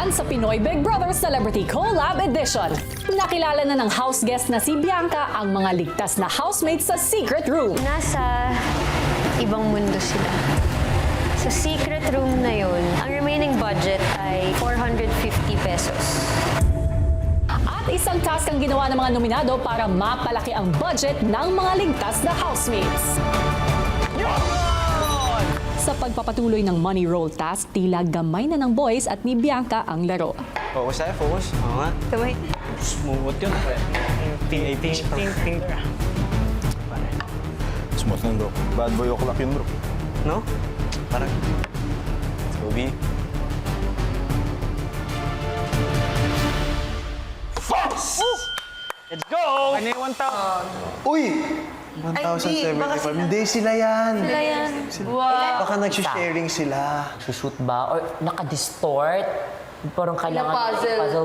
Yan sa Pinoy Big Brother Celebrity Collab Edition. Nakilala na ng house guest na si Bianca ang mga ligtas na housemates sa secret room. Nasa ibang mundo sila. Sa secret room na yun, ang remaining budget ay 450 pesos. At isang task ang ginawa ng mga nominado para mapalaki ang budget ng mga ligtas na housemates. Sa pagpapatuloy ng money roll task, tila gamay na ng boys at ni Bianca ang laro. Focus tayo, focus. Oo nga. Sabay. Smooth yun. Ting. Smooth nun, bro. Bad boy o'clock yun, bro. No? Parang... Let's go, B. Let's go! Ano yung 1,000? Uy! 1,075. Hindi sila yan. Sila yan. Baka nag-sharing sila. Sushoot ba? Or naka-distort? Parang kailangan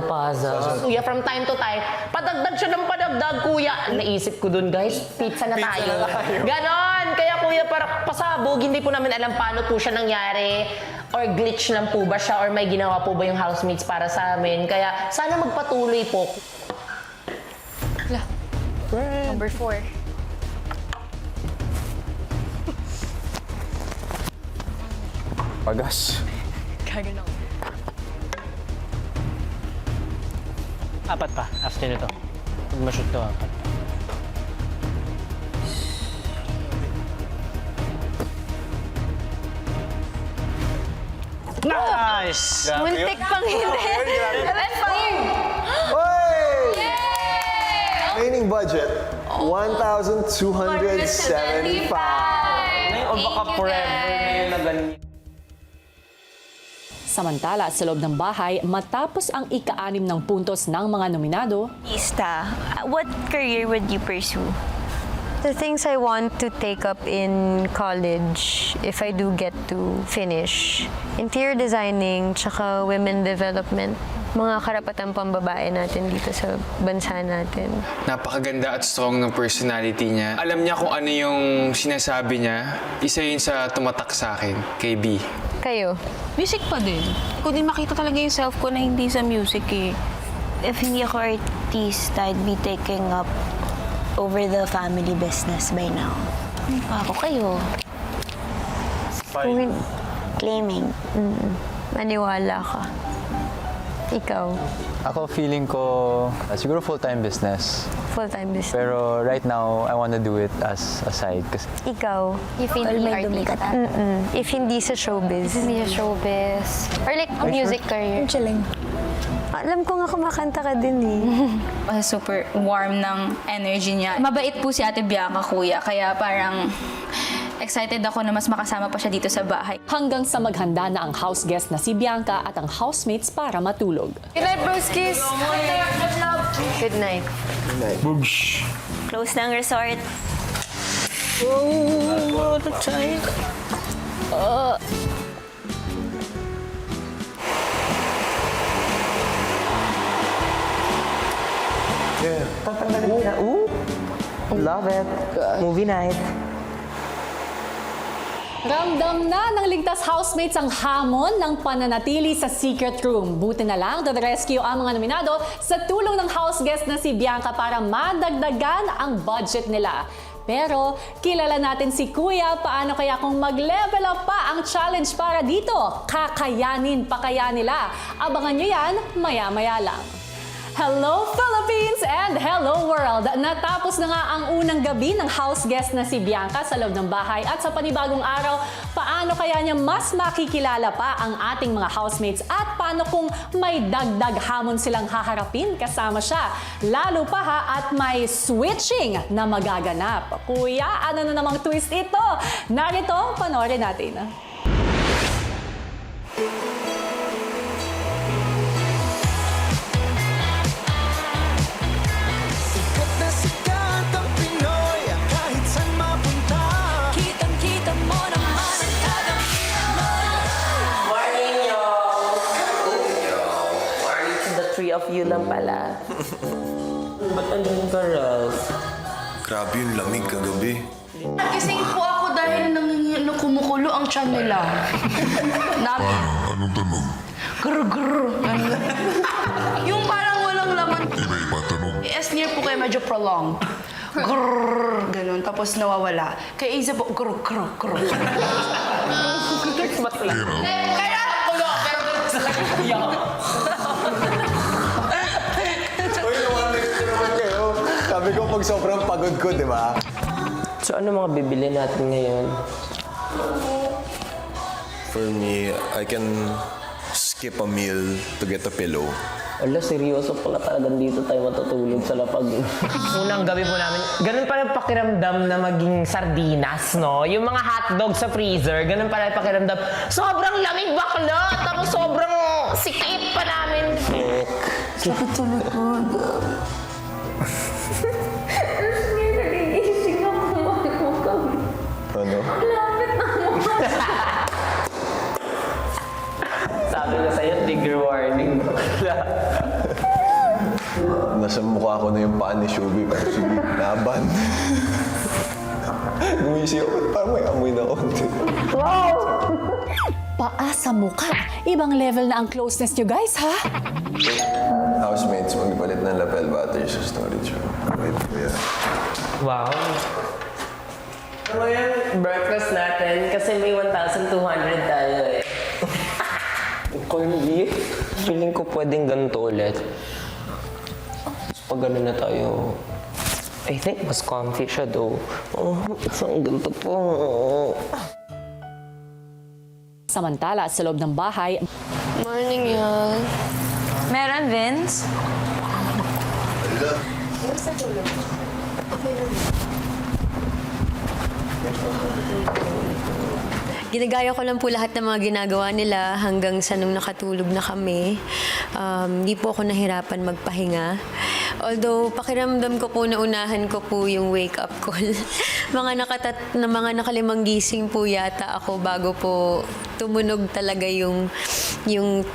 puzzle. Kuya, from time to time, padagdag siya ng padagdag, kuya. Naisip ko dun, guys, pizza na tayo. Ganon! Kaya kuya, para pasabog, hindi po namin alam paano po siya nangyari. Or glitch lang po ba siya, or may ginawa po ba yung housemates para sa amin. Kaya sana magpatuloy po. Number 4. Pagas. Apat pa, after nito. Pag ma-shoot to, apat. Nice! Muntik pang hindi. That's fine. Hoy! Remaining budget, 1,275. O baka forever ngayon na ganyan. Samantala, sa loob ng bahay, matapos ang ika-6 ng puntos ng mga nominado, Ista, what career would you pursue? The things I want to take up in college, if I do get to finish, interior designing, tsaka women development, mga karapatang pambabae natin dito sa bansa natin. Napakaganda at strong ng personality niya. Alam niya kung ano yung sinasabi niya. Isa yun sa tumatak sa akin, kay B. Kayo? Music pa din. Kung din makita talaga yung self ko na hindi sa music eh. If hindi ako artista, I'd be taking up over the family business by now. Ako kayo. Claiming. Maniwala ka. Ikaw, Ako feeling ko siguro full-time business. full-time business. Pero right now, I want to do it as a side. Kasi Ikaw, If hindi artista. if hindi sa showbiz. Hindi sa showbiz. Or like music career. Chilling. Alam ko nga kumakanta ka din eh. Super warm ng energy niya. Mabait po si Ate Bianca, kuya. Kaya parang excited ako na mas makasama pa siya dito sa bahay. hanggang sa maghanda na ang house guest na si Bianca at ang housemates para matulog. Good night, broskies! Good night. Close na ang resort. Love it. Movie night. Ramdam na ng ligtas housemates ang hamon ng pananatili sa secret room. Buti na lang to the rescue ang mga nominado sa tulong ng house guest na si Bianca para madagdagan ang budget nila. Pero kilala natin si Kuya, paano kaya kung mag-level up pa ang challenge para dito? Kakayanin pa kaya nila? Abangan nyo yan maya-maya lang. Hello Philippines and hello world! Natapos na nga ang unang gabi ng house guest na si Bianca sa loob ng bahay at sa panibagong araw, paano kaya niya mas makikilala pa ang ating mga housemates at paano kung may dagdag hamon silang haharapin kasama siya? Lalo pa ha at may switching na magaganap. Kuya, ano na namang twist ito? Narito, panoorin natin. The three of you lang pala. Ba't andun ka, Ralph? Grabe yung lamig kagabi. Gising po ako dahil nang kumukulo ang tiyan nila. Anong tanong? Grr. po yung medyo prolonged. Grrrr, ganun. Tapos nawawala. Kay Isa po, grrrr, grrrr, grrrr. Christmas lang. Kaya kulo, pero ganun sa laki. Uy, naman kayo. Sabi ko pag sobrang pagod ko, di ba? So ano mga bibili natin ngayon? For me, I can skip a meal to get a pillow. Ala, seryoso pala talagang dito tayo matutulog sa lapag. Unang gabi po namin, ganun pala yung pakiramdam na maging sardinas, no? Yung mga hotdog sa freezer, ganun pala yung pakiramdam. Sobrang lamig bakla, tapos sobrang sikip pa namin. Sakit sa likod. Ano? Sabi ko sa'yo, trigger warning. Nasa mukha ko na yung paa ni Shubi, pero sige, laban. Gumising ako, parang may amoy na konti. Paa sa mukha. Ibang level na ang closeness nyo guys, ha? Housemates, magpalit ng lapel battery sa storage room. Wait, kuya. Wow. Ano yan? Breakfast natin kasi may 1,200 tayo eh. Corned beef? Feeling ko pwedeng ganito ulit. Pag gano'n na tayo, I think mas comfy siya though. Oh, isang ganito po. Samantala, sa loob ng bahay, Morning, y'all. Meron, Vince? Ginagaya ko lang po lahat ng mga ginagawa nila hanggang sa nung nakatulog na kami. Di po ako nahirapan magpahinga. Although, pakiramdam ko po na unahan ko po yung wake-up call. mga nakalimang gising po yata ako bago po tumunog talaga yung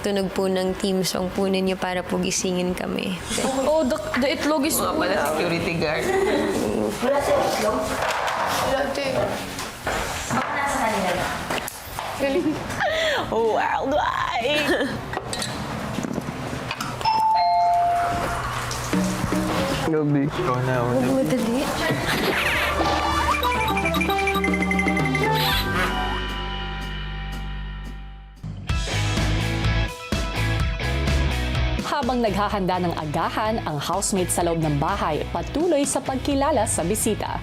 tunog po ng team song po ninyo para po gisingin kami. Oh, the itlog is... Security guard. Wala sa itlog? Wala, te. Oh, wow, ay! Gabi. Ikaw na, Madali. habang naghahanda ng agahan ang housemate sa loob ng bahay, patuloy sa pagkilala sa bisita.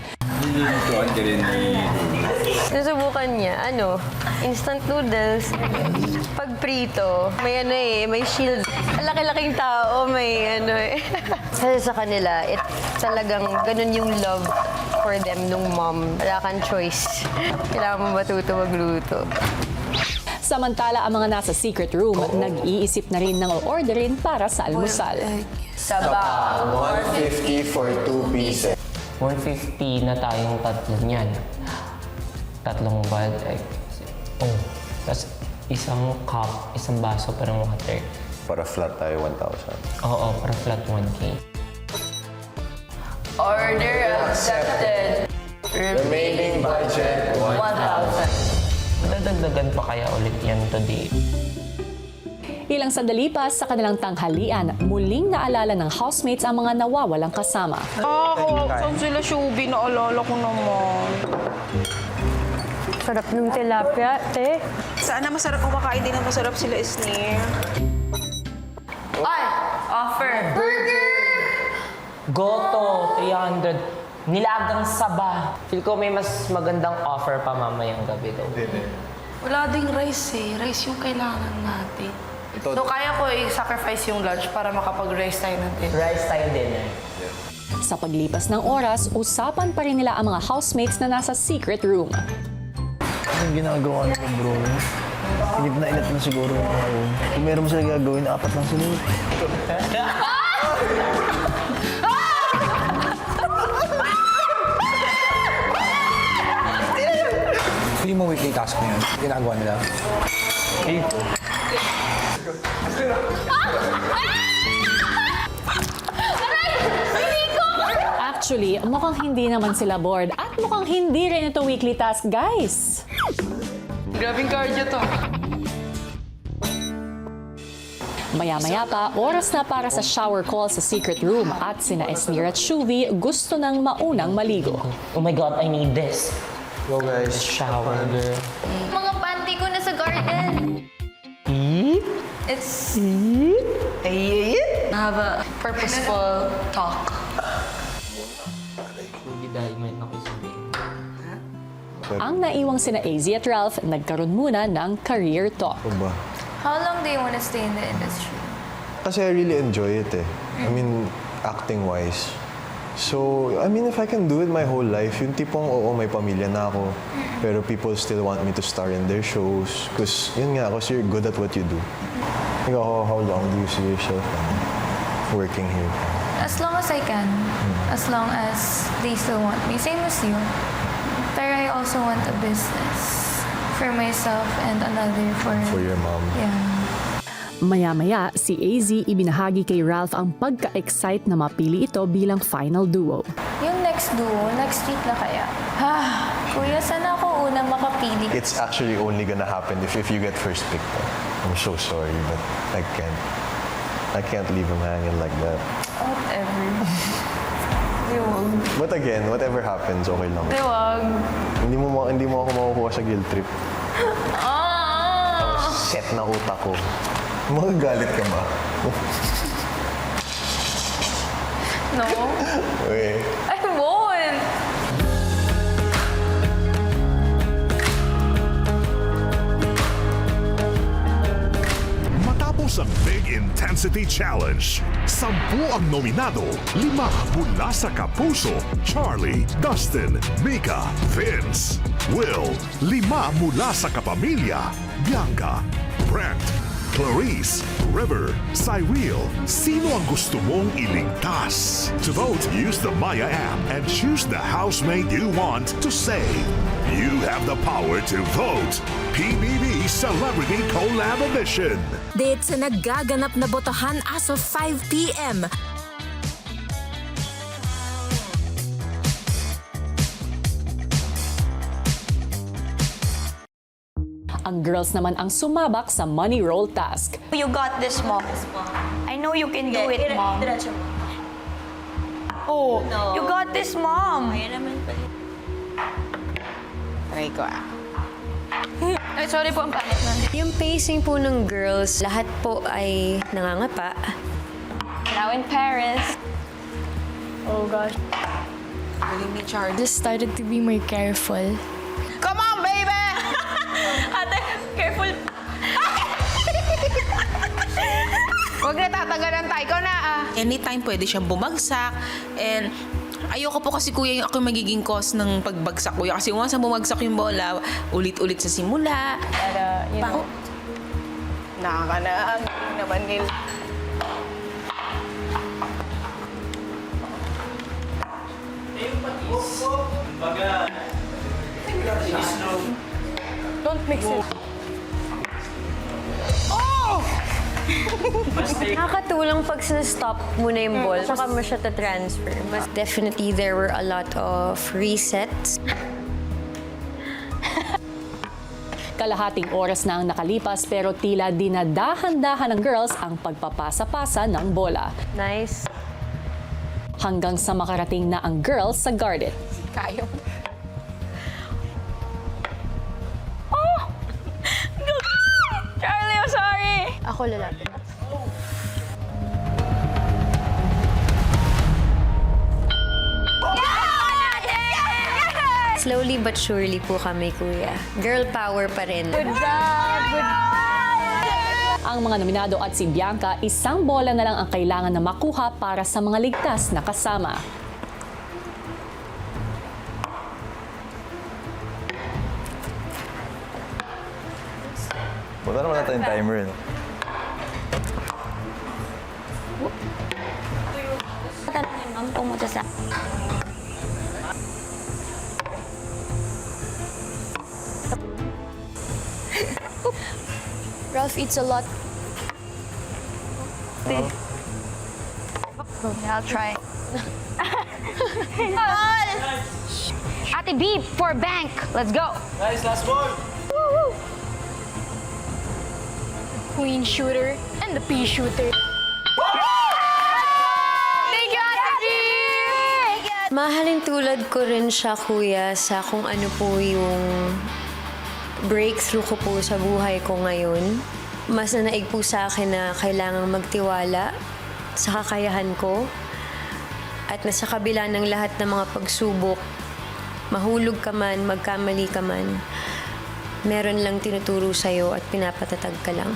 Nasubukan niya, instant noodles. Pag prito, may shield. Ang laki-laking tao, may Kasi sa kanila, talagang ganun yung love for them nung mom. Wala kang choice. Kailangan mo matuto magluto. Samantala, ang mga nasa secret room, nag-iisip na rin ng orderin para sa almusal. Sabaw. 150 for 2 pieces. 150 na tayong tatlo niyan. Tatlong wild egg. Oh, tapos isang cup, isang baso parang water. Para flat tayo, 1,000. Oo, para flat 1K. Order accepted. Remaining budget, 1,000. Dadagdagan pa kaya ulit yan today? Ilang sandali pa sa kanilang tanghalian, muling naalala ng housemates ang mga nawawalang kasama. Saan sila, Shubi? Naalala ko naman. Sarap ng tilapia, te. Sana masarap kumakain din na masarap sila, Isnir. Ay! Offer! Goto, 300. Nilagang saba. Feel ko may mas magandang offer pa mamayang gabi daw. Wala ding rice eh. Rice yung kailangan natin. So kaya ko i-sacrifice yung lunch para makapag-rice tayo natin. Rice tayo dinner. Sa paglipas ng oras, usapan pa rin nila ang mga housemates na nasa secret room. Anong ginagawa nila, bro? Inip na siguro ako. Kung meron mo sila gagawin, 4 lang sila. Hindi mo weekly task na yun. Ginagawa nila. Actually, mukhang hindi naman sila bored at mukhang hindi rin ito weekly task, guys. Grabing cardio to. Maya-maya pa, oras na para sa shower call sa secret room at sina Esnir at Shuvi gusto nang maunang maligo. Oh my God, I need this. Go guys. Shower. Mga panty ko na sa garden. It's... have a purposeful talk. Ang naiwang sina AZ at Ralph, nagkaroon muna ng career talk. Ba? How long do you want to stay in the industry? Kasi I really enjoy it eh. I mean, acting-wise. So, I mean, if I can do it my whole life, yung tipong, oo, may pamilya na ako, pero people still want me to star in their shows. Because, yun nga, because you're good at what you do. Ikaw, how long do you see yourself working here? As long as I can. As long as they still want me. Same as you. Pero I also want a business for myself and another For your mom. Yeah. Maya-maya, si AZ ibinahagi kay Ralph ang pagka-excite na mapili ito bilang final duo. Yung next duo, next week na kaya? Kuya, sana ako unang makapili? It's actually only gonna happen if you get first pick. I'm so sorry, but I can't leave him hanging like that. Whatever. But again, whatever happens, okay lang. Diwag. Hindi mo ako makukuha sa guilt trip. Set na utak ko. Magagalit ka ba? No. Okay. I won't. Matapos ang Big Intensity Challenge, 10 ang nominado, 5 mula sa Kapuso, Charlie, Dustin, Mika, Vince, Will, 5 mula sa Kapamilya, Bianca, Brent, Clarice, River, Cyril. Sino ang gusto mong iligtas? To vote, use the Maya app and choose the housemate you want to save. You have the power to vote. PBB Celebrity Collab Edition. Date sa nagaganap na botohan as of 5 p.m. Ang girls naman ang sumabak sa money roll task. You got this, Mom. I know you can do it, Mom. Oh, you got this, Mom. Try ko Ay, sorry po, ang pangit na. Yung pacing po ng girls, lahat po ay nangangapa. Now in Paris. Oh gosh. Just started to be more careful. Come on, baby! Ate, careful. Huwag na tatagalan tayo. Ikaw na Anytime pwede siyang bumagsak. And ayoko po kasi kuya yung ako magiging cause ng pagbagsak kuya. Kasi once na bumagsak yung bola, ulit-ulit sa simula. Pero, you know. Nakakanaang naman nila. Don't mix it. Nakakatulong pag stop muna yung ball, saka mo siya transfer. But definitely, there were a lot of resets. Kalahating oras na ang nakalipas pero tila dinadahan-dahan ng girls ang pagpapasa-pasa ng bola. Nice. Hanggang sa makarating na ang girls sa garden. Kayo. Charlie, I'm sorry. Ako lalapit. Slowly but surely po kami, kuya. Girl power pa rin. Good job. Ang mga nominado at si Bianca, isang bola na lang ang kailangan na makuha para sa mga ligtas na kasama. Wala naman natin yung timer. No? Ma'am, pumunta sa... Ralph eats a lot. I'll try. Ate B, for bank. Let's go. Guys, last ball! queen shooter and the pea shooter. Mahalin tulad ko rin siya, kuya, sa kung ano po yung breakthrough ko po sa buhay ko ngayon. Mas nanaig po sa akin na kailangang magtiwala sa kakayahan ko at na sa kabila ng lahat ng mga pagsubok, mahulog ka man, magkamali ka man, meron lang tinuturo sa'yo at pinapatatag ka lang.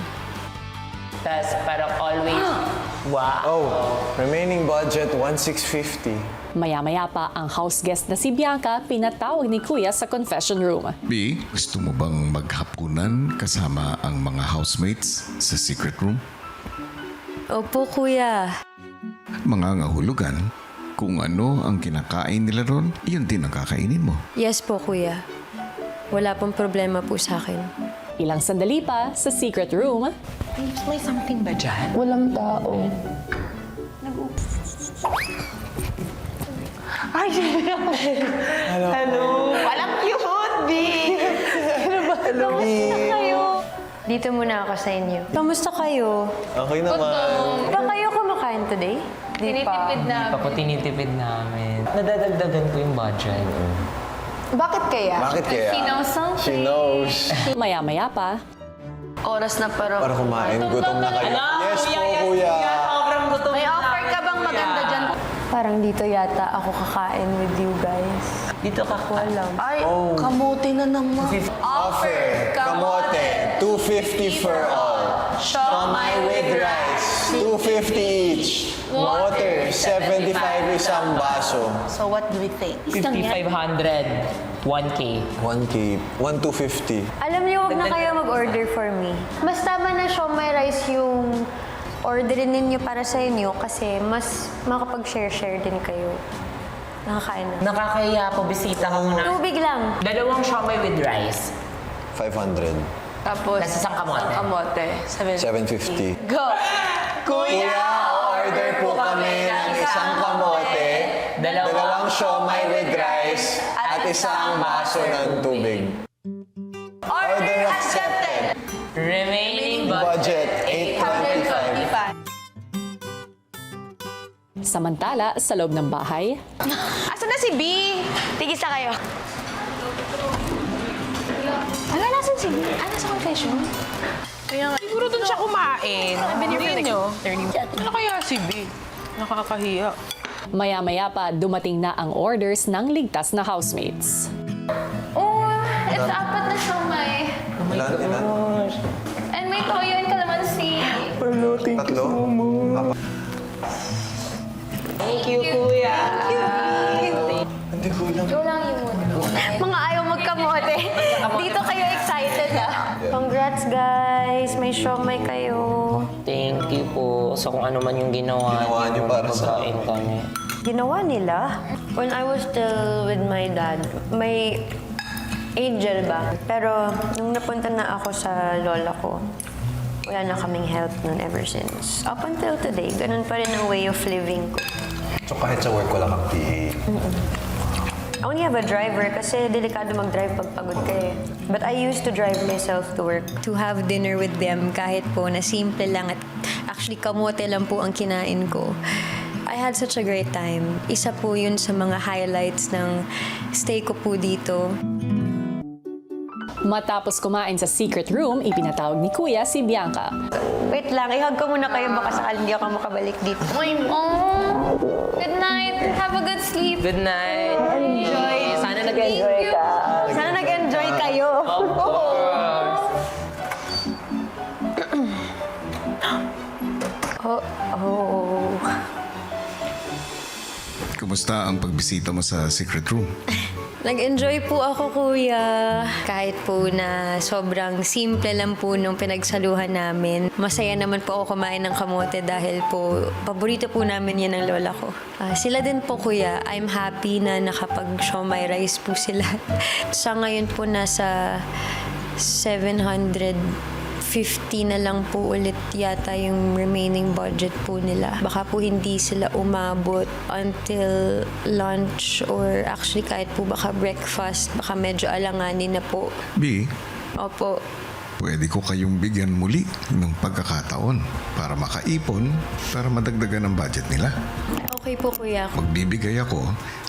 Tas parang always, wow. Oh, remaining budget 1,650. Maya-maya pa ang house guest na si Bianca pinatawag ni Kuya sa confession room. B, gusto mo bang maghapunan kasama ang mga housemates sa secret room? Opo, kuya. Mga ngahulugan, kung ano ang kinakain nila ron, yun din ang kakainin mo. Yes po, kuya. Wala pong problema po sa akin. Ilang sandali pa sa secret room. May something ba dyan? Walang tao. Ay, hello. Hello. Walang cute, B. Hello, B. Dito muna ako sa inyo. Kamusta kayo? Okay naman. Ba kayo kumakain today? Di pa. Ako tinitipid namin. Nadadagdagan ko yung budget. Bakit kaya? Bakit kaya? She knows something. She knows. Maya-maya pa, Oras na para... Para kumain, gutom na kayo. Yes po, kuya. Sobrang gutom. May offer ka bang maganda dyan? Parang dito yata ako kakain with you guys. Dito ka Walang. Ay, kamote na naman. Offer, kamote, 250 for all. Siomai with rice, 250 each. Water, 75 isang baso. So what do we think? 5,500. 1K. 1K, 1,250. Alam niyo, huwag na kayo mag-order for me. Mas tama na siomai rice yung orderin ninyo para sa inyo kasi mas makapag-share-share din kayo. Nakakain na. Nakakahiya po, bisita ka muna. Tubig lang. Dalawang siomai with rice. 500. Tapos, Tapos isang kamote. kamote. 750. Go! Kuya, order po kami ng isang kamote, dalawang siomai with rice, at isang baso ng tubig. Order accepted. Remaining budget. Budget, 825. samantala sa loob ng bahay. Asan na si B? Tigis na kayo. Ala, nasan si B? Sa confession? Kaya nga, siguro doon siya kumain. Tingin nyo? Ano kaya si B? Nakakahiya. Maya-maya pa, dumating na ang orders ng ligtas na housemates. Oh, it's apat na siomai. Ilan? And may toyo and calamansi. Tatlo? Thank you, Kuya. Hindi ko lang. Ikaw lang yung muna. Mga ayaw magkamote. Dito kayo excited Congrats guys! May siomai kayo. Thank you po sa kung ano man yung ginawa niyo para sa pagkain kami. Ginawa nila? When I was still with my dad, may angel ba? Pero nung napunta na ako sa lola ko, wala na kaming health nun ever since. Up until today, ganun pa rin ang way of living ko. So kahit sa work wala kang PA? I only have a driver kasi delikado mag-drive pag pagod ka eh. But I used to drive myself to work. To have dinner with them kahit po na simple lang at actually kamote lang po ang kinain ko. I had such a great time. Isa po yun sa mga highlights ng stay ko po dito. Matapos kumain sa secret room, ipinatawag ni Kuya si Bianca. Wait lang, ihag ko muna kayo baka sakali hindi ako makabalik dito. Oh, good night. Have a good sleep. Good night. Enjoy. Sana nag-enjoy ka. Sana nag-enjoy kayo. Of course. Oh. Kumusta ang pagbisita mo sa secret room? Nag-enjoy po ako, kuya. Kahit po na sobrang simple lang po nung pinagsaluhan namin. Masaya naman po ako kumain ng kamote dahil po paborito po namin yan ng lola ko. Sila din po, kuya. I'm happy na nakapag-siomai rice po sila. Sa ngayon po nasa 750 na lang po ulit yata yung remaining budget po nila. Baka po hindi sila umabot until lunch or actually kahit po baka breakfast, baka medyo alanganin na po. B, Opo. pwede ko kayong bigyan muli ng pagkakataon para makaipon para madagdagan ang budget nila. Okay po, kuya. Magbibigay ako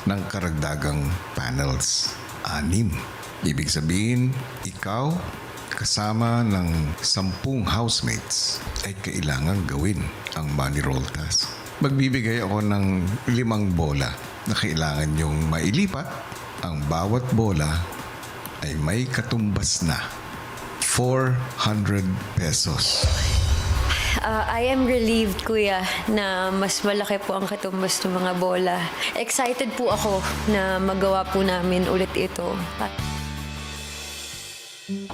ng karagdagang panels. 6. Ibig sabihin, ikaw kasama ng 10 housemates ay kailangan gawin ang money roll task. Magbibigay ako ng 5 bola na kailangan nyong mailipat. Ang bawat bola ay may katumbas na 400 pesos. I am relieved, kuya, na mas malaki po ang katumbas ng mga bola. Excited po ako na magawa po namin ulit ito.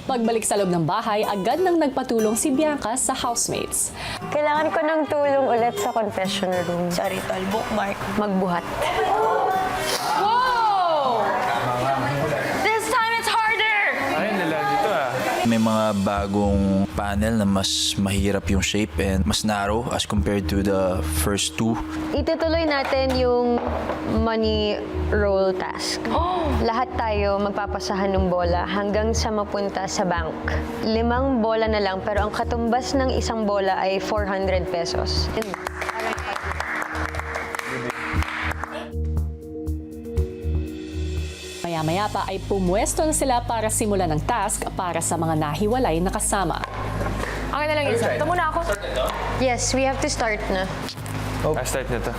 Pagbalik sa loob ng bahay, agad nang nagpatulong si Bianca sa housemates. Kailangan ko ng tulong ulit sa confession room. Sorry, tol. Bookmark. Magbuhat. Whoa! This time it's harder! Ay, nala dito ah. May mga bagong panel na mas mahirap yung shape and mas narrow as compared to the first two. Itutuloy natin yung money roll task. Lahat tayo magpapasahan ng bola hanggang sa mapunta sa bank. 5 bola na lang pero ang katumbas ng isang bola ay 400 pesos. Maya-maya pa ay pumwesto na sila para simulan ng task para sa mga nahiwalay na kasama. Okay na lang yun. Ito muna ako. Yes, we have to start na. Start na to.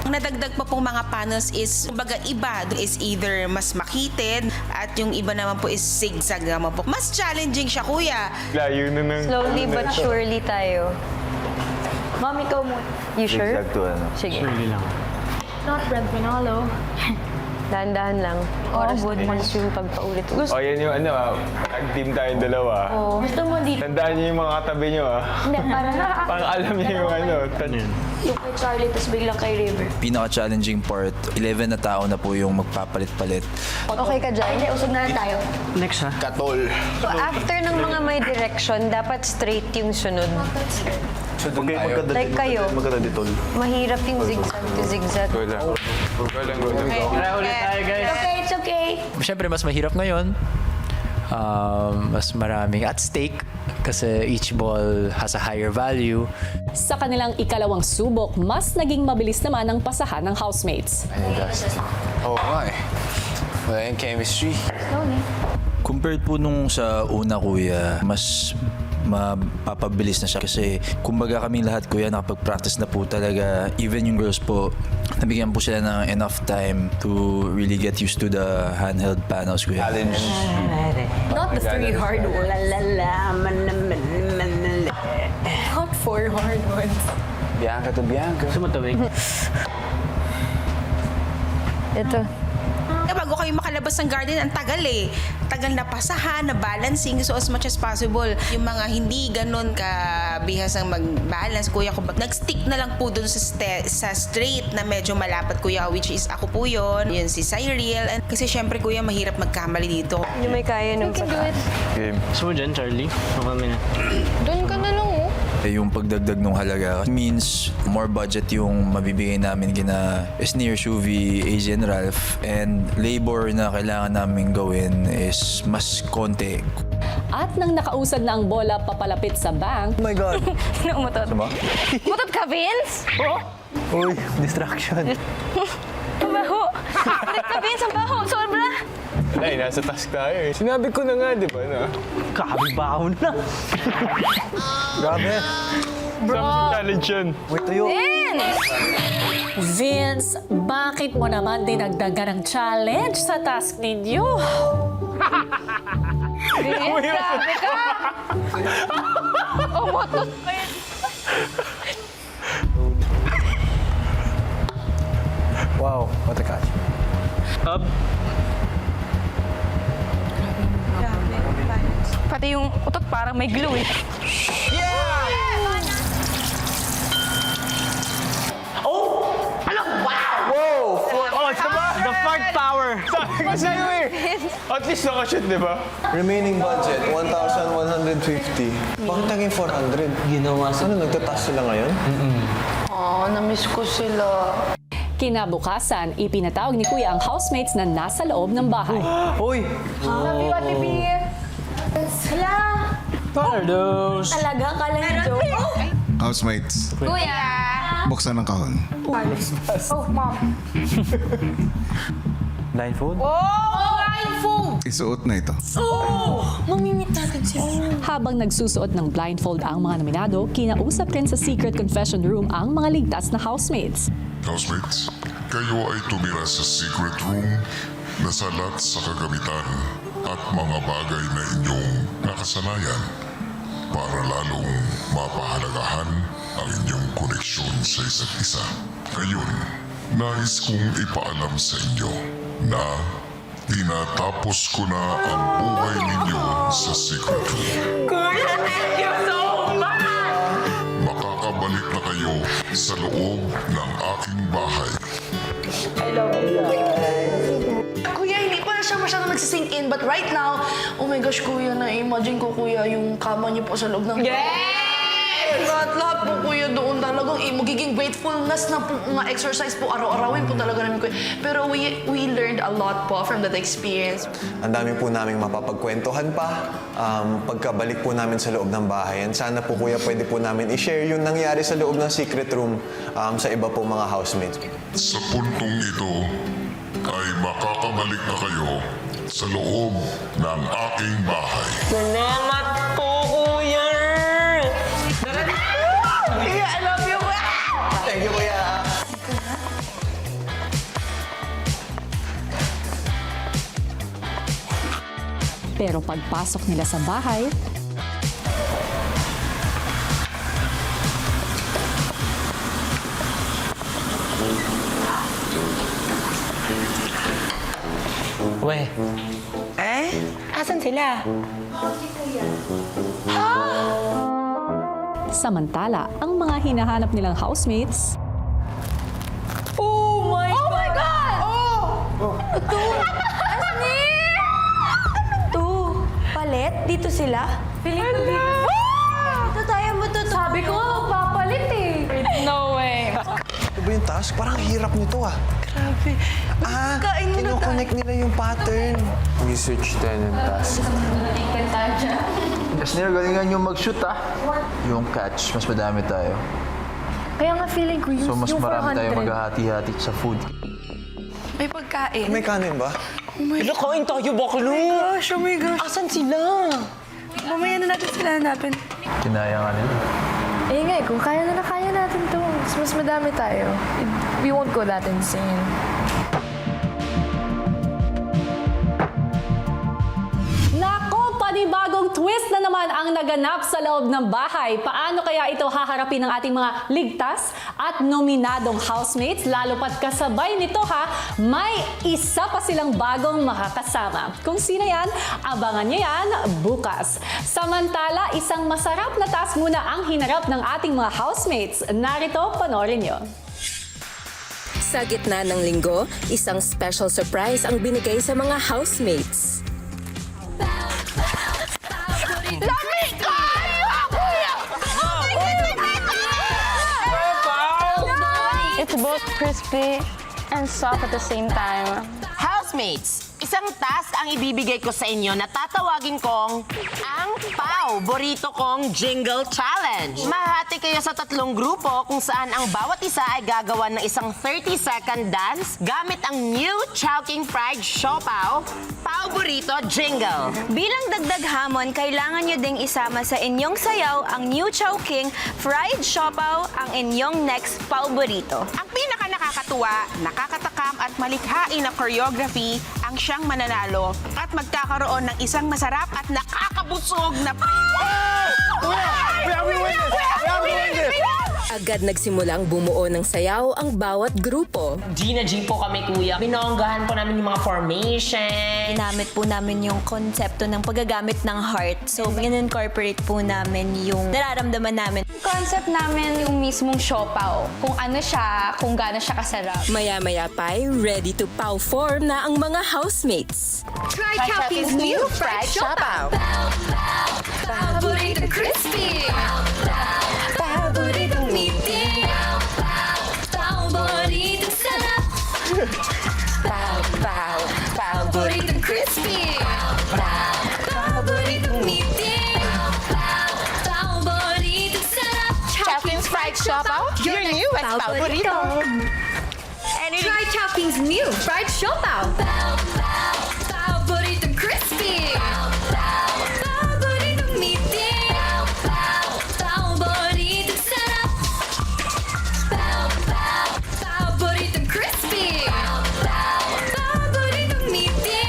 Ang nadagdag pa pong mga panels is, kumbaga iba is either mas makitid at yung iba naman po is zigzag naman po. Mas challenging siya, kuya. Layo na ng... Slowly but surely tayo. Mami, ikaw muna. You sure? Exacto, ano? Sige. Surely lang. Not Brad Pinalo. Dahan-dahan lang. Oras once yung pagpaulit-ulit. O, yan yung tag-team tayong dalawa. Gusto mo dito? Tandaan niyo yung mga katabi niyo Hindi, para na. Para alam niyo yung Yung kay Charlie, tapos biglang kay River. Pinaka-challenging part, 11 na tao na po yung magpapalit-palit. Okay ka dyan? Hindi, usog na lang tayo. Next ha. Katol. So after ng mga may direction, dapat straight yung sunod. So, doon tayo. Like kayo. Magkatadi, tol. Mahirap yung zigzag to zigzag. Go lang. Ulit tayo guys. Okay, it's okay. Siyempre, mas mahirap ngayon. Mas maraming at stake kasi each ball has a higher value. Sa kanilang ikalawang subok, mas naging mabilis naman ang pasahan ng housemates. Oh my. Wala yung chemistry. Compared po nung sa una, kuya, mas mapapabilis na siya kasi kumbaga kaming lahat, kuya, nakapag-practice na po talaga. Even yung girls po, nabigyan po sila ng enough time to really get used to the handheld panels, kuya. Challenge. Not the 3 hard ones. Not 4 hard ones. Bianca to Bianca. Sumatawig. Ito. Bago kayo makalabas ng garden, ang tagal eh. Tagal na pasahan, na balancing. So as much as possible, yung mga hindi ganun kabihas ang mag-balance, kuya ko, nag-stick na lang po dun sa straight na medyo malapat, kuya, which is ako po yun si Cyril. And kasi syempre, kuya, mahirap magkamali dito. Yung may kaya nung pataas. Game. Gusto mo dyan, Charlie? O kami na. Doon ka na lang, oh. Yung pagdagdag ng halaga means more budget yung mabibigay namin kina Esnir, Shuvi, AJ and Ralph, and labor na kailangan namin gawin is mas konti. At nang nakausad na ang bola papalapit sa bank, Oh my God. Umutot. Umutot ka, Vince? Oo. Uy, distraction. Ang baho. Umutot ka, Vince. Ang baho. Sobra. Ay, nasa task tayo eh. Sinabi ko na nga, di ba? Na? Kabibaon na. Grabe. Sama si challenge yun. Wait, tayo. Vince, bakit mo naman dinagdagan ng challenge sa task ninyo? Vince, grabe ka. Umutot ka yan. Wow, what a catch. Up. Pati yung utot parang may glue eh. Oh, it's the fart power. Sabi ko sa'yo eh. At least nakashoot, di ba? Remaining budget, 1,150. Bakit naging 400? Ginawa sa... Ano, nagtataas sila ngayon? Oh, na-miss ko sila. Kinabukasan, ipinatawag ni Kuya ang housemates na nasa loob ng bahay. Uy! Happy Bati B! Hala! Pardos! Talaga? Kala niyo joke? Housemates, Kuya! buksan ang kahon. Oh, Mom. Blindfold? Isuot na ito. Mamimit natin siya. Habang nagsusuot ng blindfold ang mga nominado, kinausap rin sa secret confession room ang mga ligtas na housemates. Housemates, kayo ay tumira sa secret room na salat sa kagamitan at mga bagay na inyong nakasanayan para lalong mapahalagahan ang inyong koneksyon sa isa't isa. Ngayon, nais kong ipaalam sa inyo na tinatapos ko na ang buhay ninyo sa secret room. Kuya, thank you so much! Makakabalik na kayo sa loob ng aking bahay. Kuya, hindi pa na siya masyadong nagsisink in. But right now, oh my gosh, Kuya, na-imagine ko, Kuya, yung kama niyo po sa loob ng... Lahat po, Kuya, doon talagang magiging gratefulness na po, mga exercise po, araw-arawin po talaga namin, Kuya. Pero we learned a lot po from that experience. Ang dami po namin mapapagkwentuhan pa pagkabalik po namin sa loob ng bahay. And sana po, Kuya, pwede po namin i-share yung nangyari sa loob ng secret room sa iba po mga housemates. Sa puntong ito ay makakabalik na kayo sa loob ng aking bahay. Salamat po, Kuya! Kuya, I love you, Kuya! Thank you, Kuya! Pero pagpasok nila sa bahay, We, Asan sila? samantala, ang mga hinahanap nilang housemates, Oh my God! Ito! Asni! Ito! Palit? Dito sila? Piling ko dito. Ito tayo matutuwa. Sabi ko, papalit eh. No way. Ito ba yung task? Parang hirap nito ah. Grabe. Kinoconnect nila yung pattern. Research din ang task. Kasi galingan yung mag-shoot Yung catch, mas madami tayo. Kaya nga feeling ko So mas yung marami 400. tayo maghahati-hati sa food. May pagkain. May kanin ba? Kain tayo, baklo! Gosh, oh my gosh. Asan sila? Mamaya na natin sila hanapin. Kinaya nga nila. Eh nga, kung kaya natin to. Mas madami tayo. We won't go that insane. nako, panibagong twist na naman ang naganap sa loob ng bahay. Paano kaya ito haharapin ng ating mga ligtas at nominadong housemates? Lalo pat kasabay nito may isa pa silang bagong makakasama. Kung sino yan, abangan nyo yan bukas. Samantala, isang masarap na task muna ang hinarap ng ating mga housemates. Narito, panoorin nyo. Sa gitna ng linggo, isang special surprise ang binigay sa mga housemates. It's both crispy and soft at the same time. Housemates, isang task ang ibibigay ko sa inyo na tatawagin kong ang Pau Burrito kong Jingle Challenge. Mahati kayo sa 3 grupo kung saan ang bawat isa ay gagawa ng isang 30-second dance gamit ang new Chowking Fried Siopaw Pau Burrito Jingle. Bilang dagdag hamon, kailangan nyo ding isama sa inyong sayaw ang New Chowking Fried Siopaw, ang inyong next Pau Burrito. Ang pinaka nakakatuwa, nakakatakam at malikhain na choreography ang siyang mananalo at magkakaroon ng isang masarap at nakakabusog na Agad nagsimulang bumuo ng sayaw ang bawat grupo. Gina G po kami, kuya. Binonggahan po namin yung mga formation. Ginamit po namin yung konsepto ng paggagamit ng heart. So, in-incorporate po namin yung nararamdaman namin. Yung concept namin yung mismong siopaw. Kung ano siya, kung gaano siya kasarap. Maya-maya pa'y ready to pow form na ang mga housemates. Try Chowking's new fried siopaw. Paborito crispy. Paborito meaty. Paborito sarap. Paborito. Try Chowking's new fried siopaw. Paboritong crispy. Paboritong meaty. Paboritong sarap. Paboritong crispy. Paboritong meaty.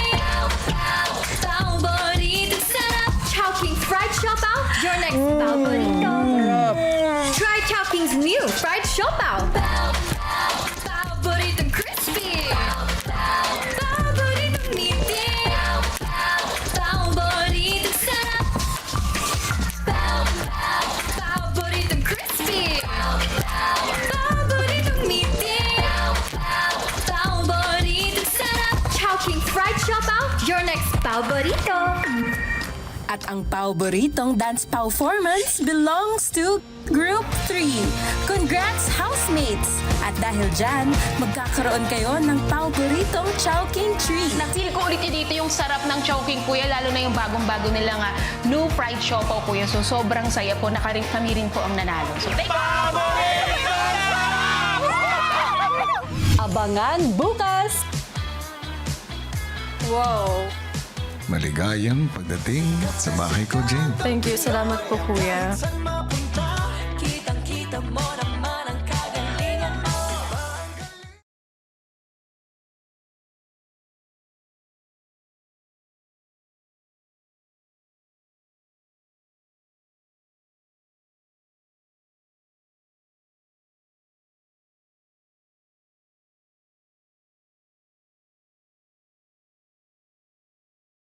Paboritong sarap. Chowking fried siopaw, your next paborito. Try Chowking's new fried siopaw. Paboritong crispy. Paboritong meaty. Paboritong sarap. Paboritong crispy. Paboritong meaty. Paboritong sarap. Chowking fried siopaw, your next paborito. At ang paboritong dance performance belongs to Group 3. Congrats, housemates! At dahil dyan, magkakaroon kayo ng paboritong Chowking Tree. Na-feel ko ulit dito yung sarap ng Chowking, kuya, lalo na yung bagong-bago nilang new fried siopaw, kuya. So, sobrang saya po. Kami rin po ang nanalo. So, thank you! Abangan bukas! Wow. Maligayang pagdating sa bahay ko, Jane. Thank you. Salamat po, kuya. Kitang-kita mo na